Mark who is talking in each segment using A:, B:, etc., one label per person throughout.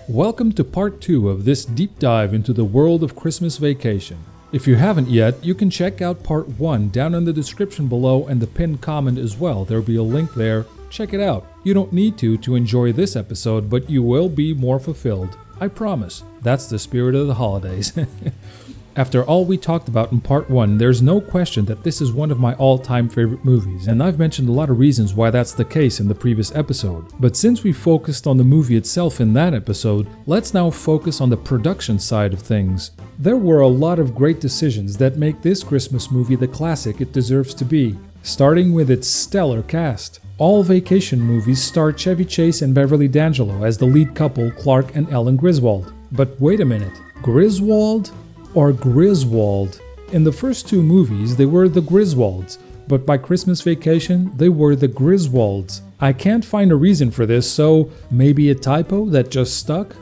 A: Welcome to part 2 of this deep dive into the world of Christmas Vacation. If you haven't yet, you can check out part 1 down in the description below and the pinned comment as well. There'll be a link there. Check it out. You don't need to enjoy this episode, but you will be more fulfilled. I promise. That's the spirit of the holidays. After all we talked about in part 1, there's no question that this is one of my all-time favorite movies, and I've mentioned a lot of reasons why that's the case in the previous episode. But since we focused on the movie itself in that episode, let's now focus on the production side of things. There were a lot of great decisions that make this Christmas movie the classic it deserves to be, starting with its stellar cast. All vacation movies star Chevy Chase and Beverly D'Angelo as the lead couple Clark and Ellen Griswold. But wait a minute, Griswold? Or Griswold. In the first two movies, they were the Griswolds, but by Christmas Vacation, they were the Griswolds. I can't find a reason for this, so maybe a typo that just stuck?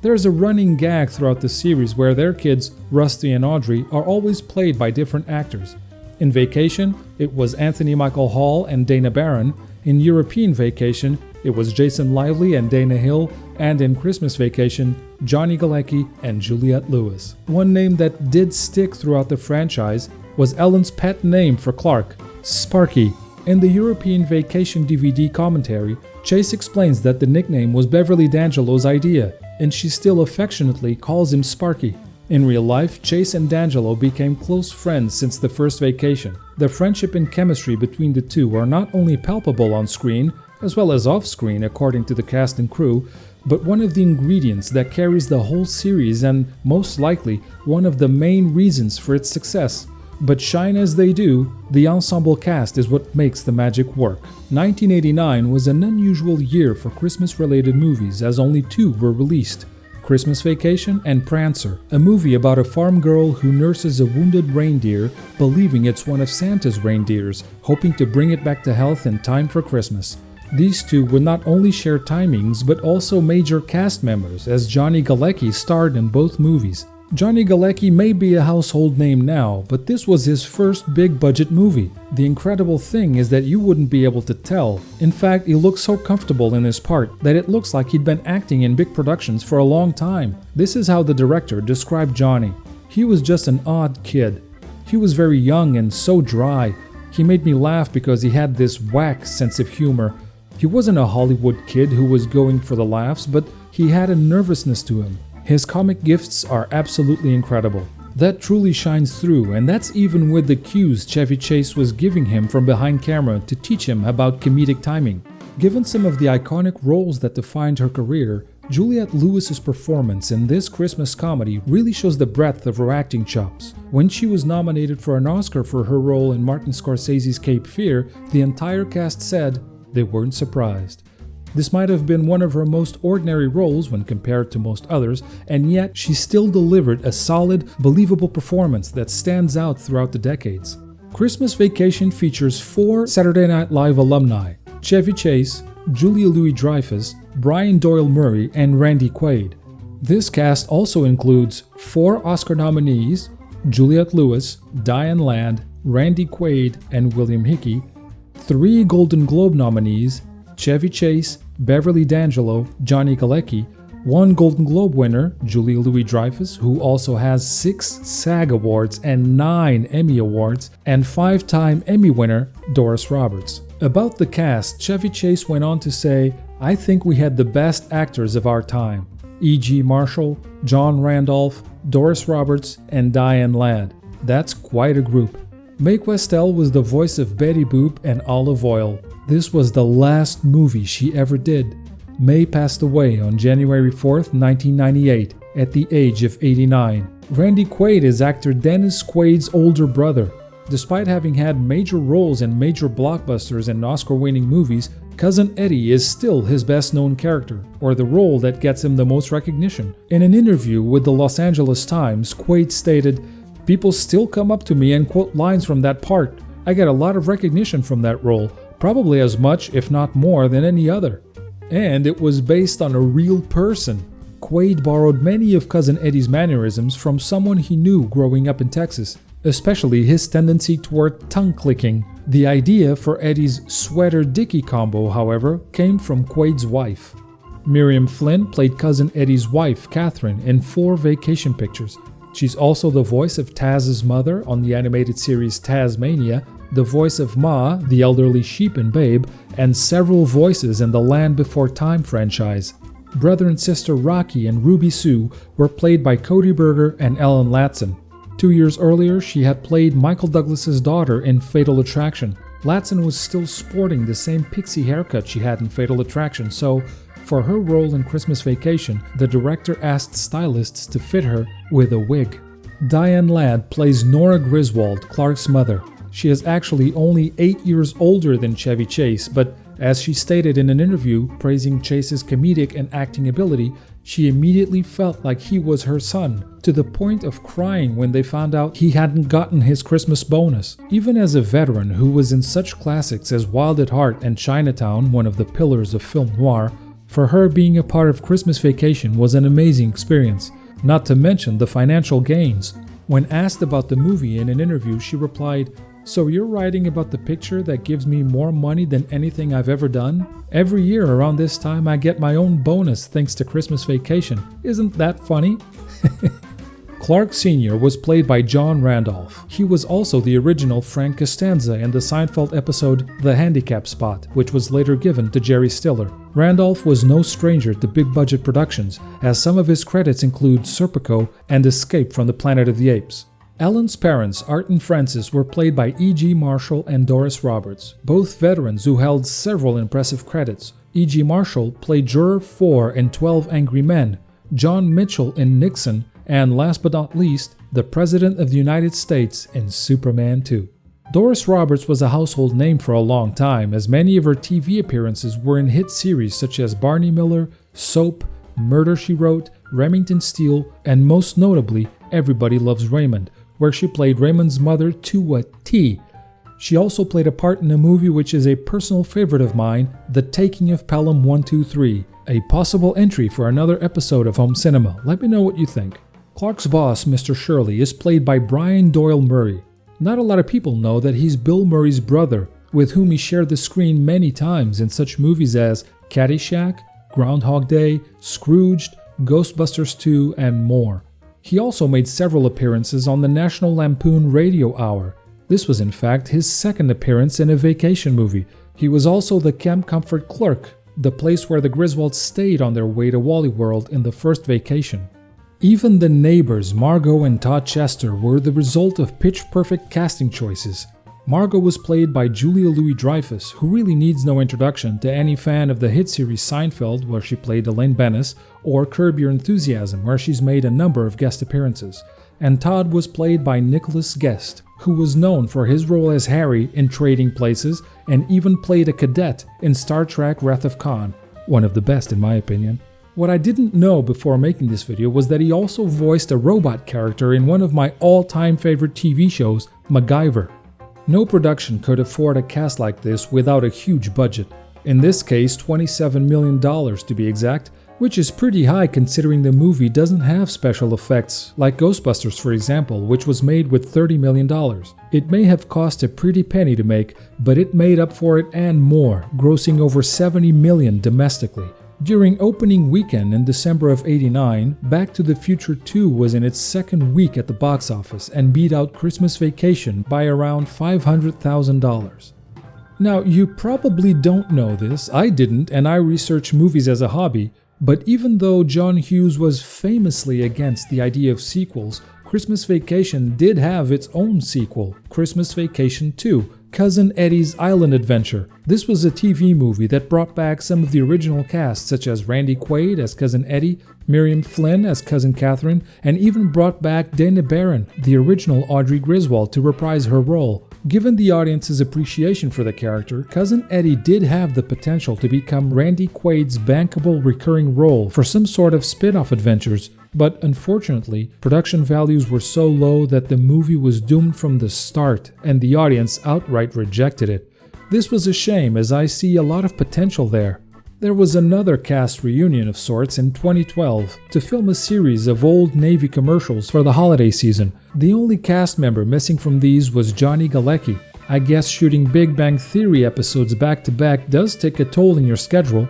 A: There's a running gag throughout the series where their kids, Rusty and Audrey, are always played by different actors. In Vacation, it was Anthony Michael Hall and Dana Barron. In European Vacation, it was Jason Lively and Dana Hill, and in Christmas Vacation, Johnny Galecki and Juliette Lewis. One name that did stick throughout the franchise was Ellen's pet name for Clark, Sparky. In the European Vacation DVD commentary, Chase explains that the nickname was Beverly D'Angelo's idea, and she still affectionately calls him Sparky. In real life, Chase and D'Angelo became close friends since the first Vacation. The friendship and chemistry between the two are not only palpable on screen, as well as off-screen according to the cast and crew, but one of the ingredients that carries the whole series and, most likely, one of the main reasons for its success. But shine as they do, the ensemble cast is what makes the magic work. 1989 was an unusual year for Christmas-related movies as only two were released. Christmas Vacation and Prancer, a movie about a farm girl who nurses a wounded reindeer, believing it's one of Santa's reindeers, hoping to bring it back to health in time for Christmas. These two would not only share timings, but also major cast members, as Johnny Galecki starred in both movies. Johnny Galecki may be a household name now, but this was his first big-budget movie. The incredible thing is that you wouldn't be able to tell. In fact, he looks so comfortable in his part that it looks like he'd been acting in big productions for a long time. This is how the director described Johnny. He was just an odd kid. He was very young and so dry. He made me laugh because he had this whack sense of humor. He wasn't a Hollywood kid who was going for the laughs, but he had a nervousness to him. His comic gifts are absolutely incredible. That truly shines through, and that's even with the cues Chevy Chase was giving him from behind camera to teach him about comedic timing. Given some of the iconic roles that defined her career, Juliette Lewis's performance in this Christmas comedy really shows the breadth of her acting chops. When she was nominated for an Oscar for her role in Martin Scorsese's Cape Fear, the entire cast said they weren't surprised. This might have been one of her most ordinary roles when compared to most others, and yet she still delivered a solid, believable performance that stands out throughout the decades. Christmas Vacation features 4 Saturday Night Live alumni: Chevy Chase, Julia Louis-Dreyfus, Brian Doyle Murray, and Randy Quaid. This cast also includes 4 Oscar nominees: Juliette Lewis, Diane Ladd, Randy Quaid, and William Hickey, 3 Golden Globe nominees: Chevy Chase, Beverly D'Angelo, Johnny Galecki, 1 Golden Globe winner, Julia Louis-Dreyfus, who also has 6 SAG Awards and 9 Emmy Awards, and 5-time Emmy winner, Doris Roberts. About the cast, Chevy Chase went on to say, "I think we had the best actors of our time. E.G. Marshall, John Randolph, Doris Roberts, and Diane Ladd. That's quite a group." Mae Questel was the voice of Betty Boop and Olive Oyl. This was the last movie she ever did. Mae passed away on January 4th, 1998, at the age of 89. Randy Quaid is actor Dennis Quaid's older brother. Despite having had major roles in major blockbusters and Oscar-winning movies, Cousin Eddie is still his best-known character, or the role that gets him the most recognition. In an interview with the Los Angeles Times, Quaid stated, "People still come up to me and quote lines from that part. I get a lot of recognition from that role, probably as much, if not more, than any other." And it was based on a real person. Quaid borrowed many of Cousin Eddie's mannerisms from someone he knew growing up in Texas, especially his tendency toward tongue clicking. The idea for Eddie's sweater-dicky combo, however, came from Quaid's wife. Miriam Flynn played Cousin Eddie's wife, Catherine, in 4 vacation pictures. She's also the voice of Taz's mother on the animated series Tasmania, the voice of Ma, the elderly sheep in Babe, and several voices in the Land Before Time franchise. Brother and sister Rocky and Ruby Sue were played by Cody Berger and Ellen Latson. 2 years earlier, she had played Michael Douglas's daughter in Fatal Attraction. Latson was still sporting the same pixie haircut she had in Fatal Attraction, so for her role in Christmas Vacation, the director asked stylists to fit her with a wig. Diane Ladd plays Nora Griswold, Clark's mother. She is actually only 8 years older than Chevy Chase, but as she stated in an interview praising Chase's comedic and acting ability, she immediately felt like he was her son, to the point of crying when they found out he hadn't gotten his Christmas bonus. Even as a veteran who was in such classics as Wild at Heart and Chinatown, one of the pillars of film noir, for her being a part of Christmas Vacation was an amazing experience, not to mention the financial gains. When asked about the movie in an interview, she replied, "So you're writing about the picture that gives me more money than anything I've ever done? Every year around this time I get my own bonus thanks to Christmas Vacation. Isn't that funny?" Clark Sr. was played by John Randolph. He was also the original Frank Costanza in the Seinfeld episode The Handicap Spot, which was later given to Jerry Stiller. Randolph was no stranger to big-budget productions, as some of his credits include Serpico and Escape from the Planet of the Apes. Ellen's parents, Art and Francis, were played by E.G. Marshall and Doris Roberts, both veterans who held several impressive credits. E.G. Marshall played Juror 4 in 12 Angry Men, John Mitchell in Nixon, and last but not least, the President of the United States in Superman 2. Doris Roberts was a household name for a long time, as many of her TV appearances were in hit series such as Barney Miller, Soap, Murder, She Wrote, Remington Steele, and most notably, Everybody Loves Raymond, where she played Raymond's mother to a T. She also played a part in a movie which is a personal favorite of mine, The Taking of Pelham 123, a possible entry for another episode of Home Cinema. Let me know what you think. Clark's boss, Mr. Shirley, is played by Brian Doyle Murray. Not a lot of people know that he's Bill Murray's brother, with whom he shared the screen many times in such movies as Caddyshack, Groundhog Day, Scrooged, Ghostbusters 2, and more. He also made several appearances on the National Lampoon Radio Hour. This was in fact his second appearance in a vacation movie. He was also the Camp Comfort clerk, the place where the Griswolds stayed on their way to Wally World in the first vacation. Even the neighbors, Margot and Todd Chester, were the result of pitch-perfect casting choices. Margot was played by Julia Louis-Dreyfus, who really needs no introduction to any fan of the hit series Seinfeld, where she played Elaine Bennis, or Curb Your Enthusiasm, where she's made a number of guest appearances. And Todd was played by Nicholas Guest, who was known for his role as Harry in Trading Places, and even played a cadet in Star Trek Wrath of Khan, one of the best in my opinion. What I didn't know before making this video was that he also voiced a robot character in one of my all-time favorite TV shows, MacGyver. No production could afford a cast like this without a huge budget. In this case, $27 million to be exact, which is pretty high considering the movie doesn't have special effects, like Ghostbusters for example, which was made with $30 million. It may have cost a pretty penny to make, but it made up for it and more, grossing over $70 million domestically. During opening weekend in December of '89, Back to the Future 2 was in its second week at the box office and beat out Christmas Vacation by around $500,000. Now, you probably don't know this, I didn't, and I research movies as a hobby, but even though John Hughes was famously against the idea of sequels, Christmas Vacation did have its own sequel, Christmas Vacation 2, Cousin Eddie's Island Adventure. This was a TV movie that brought back some of the original cast, such as Randy Quaid as Cousin Eddie, Miriam Flynn as Cousin Catherine, and even brought back Dana Barron, the original Audrey Griswold, to reprise her role. Given the audience's appreciation for the character, Cousin Eddie did have the potential to become Randy Quaid's bankable recurring role for some sort of spin-off adventures, but unfortunately, production values were so low that the movie was doomed from the start, and the audience outright rejected it. This was a shame, as I see a lot of potential there. There was another cast reunion of sorts in 2012 to film a series of old Navy commercials for the holiday season. The only cast member missing from these was Johnny Galecki. I guess shooting Big Bang Theory episodes back to back does take a toll in your schedule.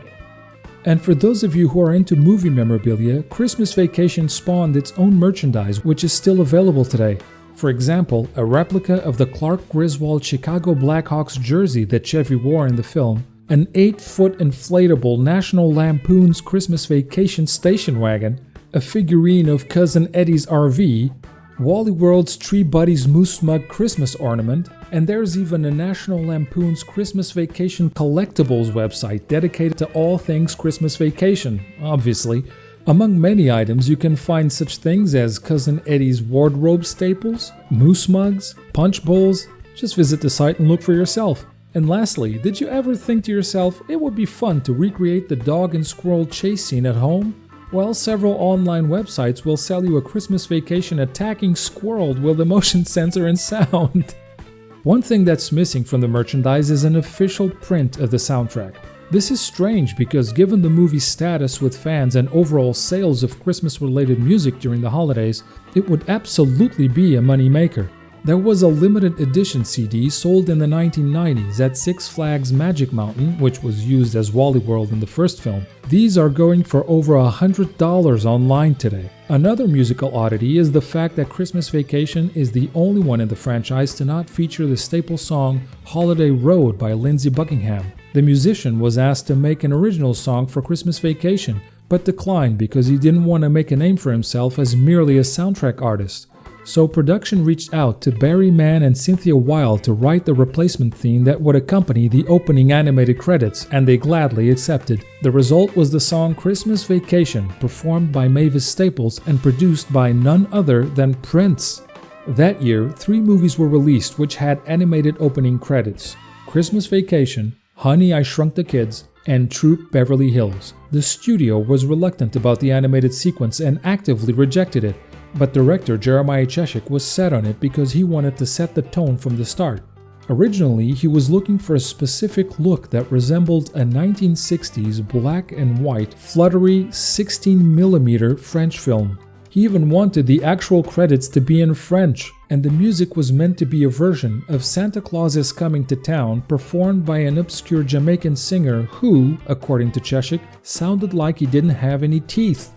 A: And for those of you who are into movie memorabilia, Christmas Vacation spawned its own merchandise, which is still available today. For example, a replica of the Clark Griswold Chicago Blackhawks jersey that Chevy wore in the film, an 8-foot inflatable National Lampoon's Christmas Vacation station wagon, a figurine of Cousin Eddie's RV, Wally World's Tree Buddies Moose Mug Christmas ornament, and there's even a National Lampoon's Christmas Vacation collectibles website dedicated to all things Christmas Vacation, obviously. Among many items, you can find such things as Cousin Eddie's wardrobe staples, moose mugs, punch bowls. Just visit the site and look for yourself. And lastly, did you ever think to yourself, it would be fun to recreate the dog and squirrel chase scene at home? Well, several online websites will sell you a Christmas Vacation attacking squirrel with a motion sensor and sound. One thing that's missing from the merchandise is an official print of the soundtrack. This is strange because given the movie's status with fans and overall sales of Christmas-related music during the holidays, it would absolutely be a moneymaker. There was a limited edition CD sold in the 1990s at Six Flags Magic Mountain, which was used as Wally World in the first film. These are going for over $100 online today. Another musical oddity is the fact that Christmas Vacation is the only one in the franchise to not feature the staple song Holiday Road by Lindsey Buckingham. The musician was asked to make an original song for Christmas Vacation, but declined because he didn't want to make a name for himself as merely a soundtrack artist. So production reached out to Barry Mann and Cynthia Wilde to write the replacement theme that would accompany the opening animated credits, and they gladly accepted. The result was the song Christmas Vacation, performed by Mavis Staples and produced by none other than Prince. That year, 3 movies were released which had animated opening credits: Christmas Vacation, Honey, I Shrunk the Kids, and Troop Beverly Hills. The studio was reluctant about the animated sequence and actively rejected it. But director Jeremiah Cheshik was set on it because he wanted to set the tone from the start. Originally, he was looking for a specific look that resembled a 1960s black and white, fluttery 16mm French film. He even wanted the actual credits to be in French, and the music was meant to be a version of Santa Claus is Coming to Town performed by an obscure Jamaican singer who, according to Cheshik, sounded like he didn't have any teeth.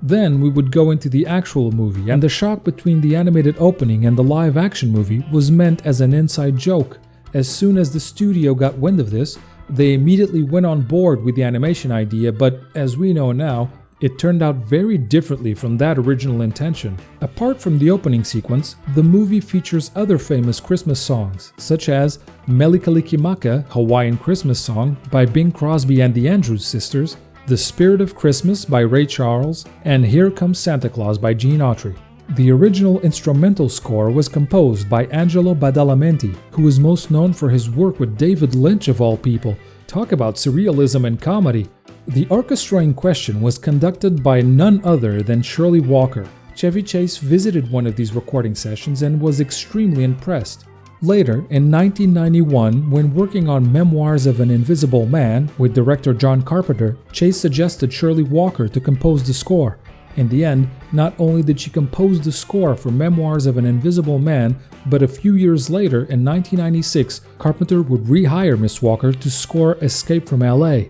A: Then we would go into the actual movie, and the shock between the animated opening and the live-action movie was meant as an inside joke. As soon as the studio got wind of this, they immediately went on board with the animation idea, but as we know now, it turned out very differently from that original intention. Apart from the opening sequence, the movie features other famous Christmas songs, such as Melikalikimaka, Hawaiian Christmas song by Bing Crosby and the Andrews Sisters, The Spirit of Christmas by Ray Charles, and Here Comes Santa Claus by Gene Autry. The original instrumental score was composed by Angelo Badalamenti, who is most known for his work with David Lynch of all people. Talk about surrealism and comedy. The orchestra in question was conducted by none other than Shirley Walker. Chevy Chase visited one of these recording sessions and was extremely impressed. Later, in 1991, when working on Memoirs of an Invisible Man with director John Carpenter, Chase suggested Shirley Walker to compose the score. In the end, not only did she compose the score for Memoirs of an Invisible Man, but a few years later, in 1996, Carpenter would rehire Miss Walker to score Escape from LA.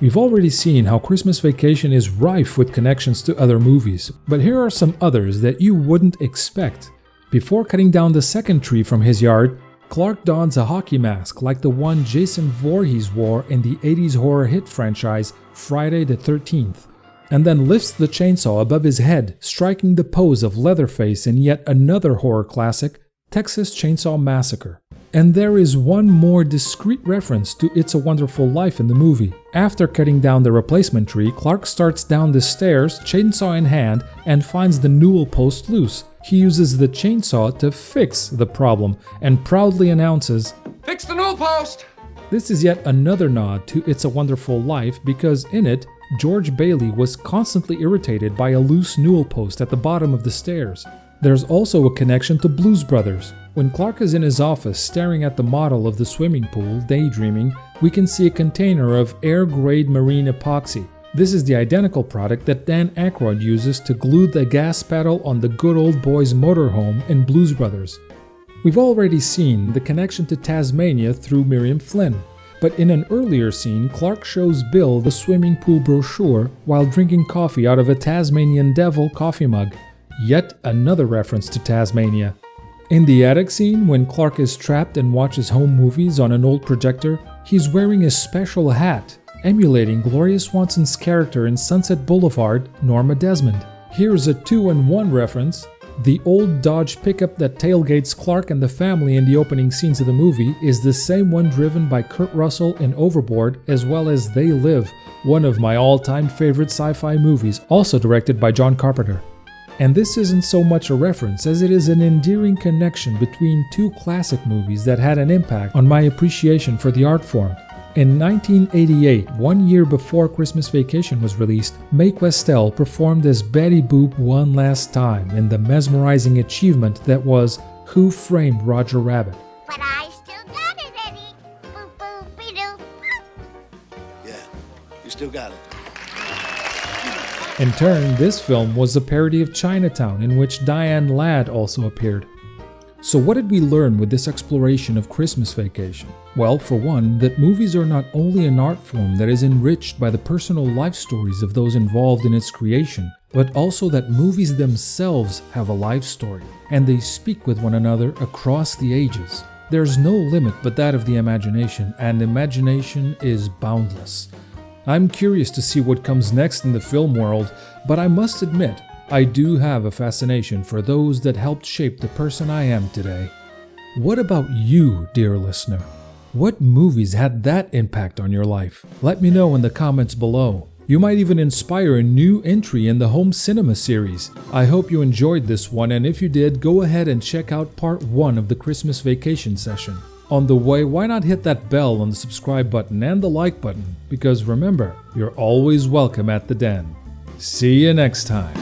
A: We've already seen how Christmas Vacation is rife with connections to other movies, but here are some others that you wouldn't expect. Before cutting down the second tree from his yard, Clark dons a hockey mask like the one Jason Voorhees wore in the 80s horror hit franchise Friday the 13th, and then lifts the chainsaw above his head, striking the pose of Leatherface in yet another horror classic, Texas Chainsaw Massacre. And there is one more discreet reference to It's a Wonderful Life in the movie. After cutting down the replacement tree, Clark starts down the stairs, chainsaw in hand, and finds the newel post loose. He uses the chainsaw to fix the problem and proudly announces,
B: "Fix the newel post!"
A: This is yet another nod to It's a Wonderful Life because in it, George Bailey was constantly irritated by a loose newel post at the bottom of the stairs. There's also a connection to Blues Brothers. When Clark is in his office staring at the model of the swimming pool, daydreaming, we can see a container of air-grade marine epoxy. This is the identical product that Dan Aykroyd uses to glue the gas pedal on the good old boy's motorhome in Blues Brothers. We've already seen the connection to Tasmania through Miriam Flynn, But in an earlier scene, Clark shows Bill the swimming pool brochure while drinking coffee out of a Tasmanian Devil coffee mug. Yet another reference to Tasmania. In the attic scene, when Clark is trapped and watches home movies on an old projector, he's wearing a special hat, emulating Gloria Swanson's character in Sunset Boulevard, Norma Desmond. Here's a 2-in-1 reference. The old Dodge pickup that tailgates Clark and the family in the opening scenes of the movie is the same one driven by Kurt Russell in Overboard, as well as They Live, one of my all-time favorite sci-fi movies, also directed by John Carpenter. And this isn't so much a reference as it is an endearing connection between two classic movies that had an impact on my appreciation for the art form. In 1988, 1 year before Christmas Vacation was released, Mae Questel performed as Betty Boop one last time in the mesmerizing achievement that was Who Framed Roger Rabbit?
B: But I still got it, Eddie. Boop, boop, be-doo.
C: Yeah, you still got it.
A: In turn, this film was a parody of Chinatown in which Diane Ladd also appeared. So what did we learn with this exploration of Christmas Vacation? Well, for one, that movies are not only an art form that is enriched by the personal life stories of those involved in its creation, but also that movies themselves have a life story, and they speak with one another across the ages. There's no limit but that of the imagination, and imagination is boundless. I'm curious to see what comes next in the film world, but I must admit, I do have a fascination for those that helped shape the person I am today. What about you, dear listener? What movies had that impact on your life? Let me know in the comments below. You might even inspire a new entry in the home cinema series. I hope you enjoyed this one, and if you did, go ahead and check out part 1 of the Christmas Vacation session. On the way, why not hit that bell on the subscribe button and the like button? Because remember, you're always welcome at the den. See you next time.